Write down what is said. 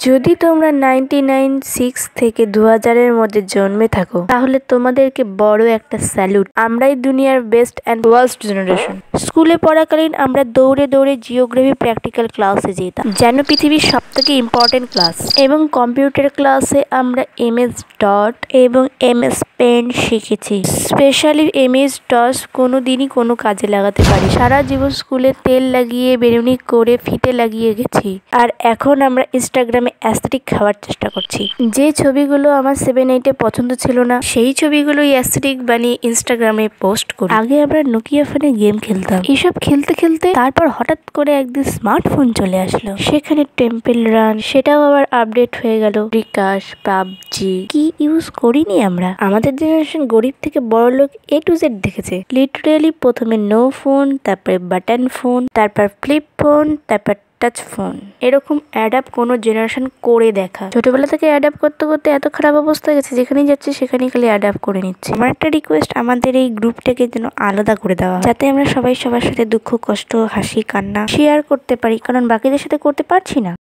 যদি তোমরা 99 থেকে 2000 এর মধ্যে জন্মে থাকো তাহলে তোমাদেরকে বড় একটা স্যালুট। আমরাই দুনিয়ার বেস্ট অ্যান্ড ওয়ার্স্ট জেনারেশন। স্কুলে পড়াকালীন আমরা দৌড়ে দৌড়ে জিওগ্রাফি প্র্যাকটিক্যাল ক্লাসে যেতাম, যেন পৃথিবীর সবথেকে ইম্পর্টেন্ট ক্লাস। এবং কম্পিউটার ক্লাসে আমরা MS ডট এবং MS পেন্ট শিখেছি। স্পেশালি MS ডস কোনোদিনই কোনো কাজে লাগাতে পারি। সারা জীবন স্কুলে তেল লাগিয়ে বেরুনি করে ফিতে লাগিয়ে গেছি। আর এখন আমরা ইনস্টাগ্রামে অ্যাস্থেটিক খাওয়ার চেষ্টা করছি। যে ছবিগুলো আমার 7-8 পছন্দ ছিল না, সেই ছবিগুলোই অ্যাস্থেটিক বানিয়ে ইনস্টাগ্রামে পোস্ট করি। আগে আমরা নোকিয়া ফোনে গেম খেলতাম। এসব খেলতে খেলতে তারপর হঠাৎ করে একদিন স্মার্টফোন চলে আসলো। সেখানে টেম্পল রান, সেটাও আবার আপডেট হয়ে গেল। বিকাশ, পাবজি কি ইউজ করিনি আমরা? আমাদের জেনারেশন গরিব থেকে বড় লোক A to Z দেখেছে। লিটারেলি প্রথমে নো ফোন, তারপরে বাটন ফোন, তারপর ফ্লিপ ফোন, তারপর টাচ ফোন। এরকম অ্যাডাপ্ট কোনো জেনারেশন করে দেখা। ছোটবেলা থেকে অ্যাডাপ্ট করতে করতে এত খারাপ অবস্থা গেছে, যেখানেই যাচ্ছে সেখানেই খালি অ্যাডাপ্ট করে নিচ্ছে। আমার একটা রিকোয়েস্ট, আমাদের এই গ্রুপটাকে যেন আলাদা করে দেওয়া, যাতে আমরা সবাই সবার সাথে দুঃখ কষ্ট হাসি কান্না শেয়ার করতে পারি, কারণ বাকিদের সাথে করতে পারছি না।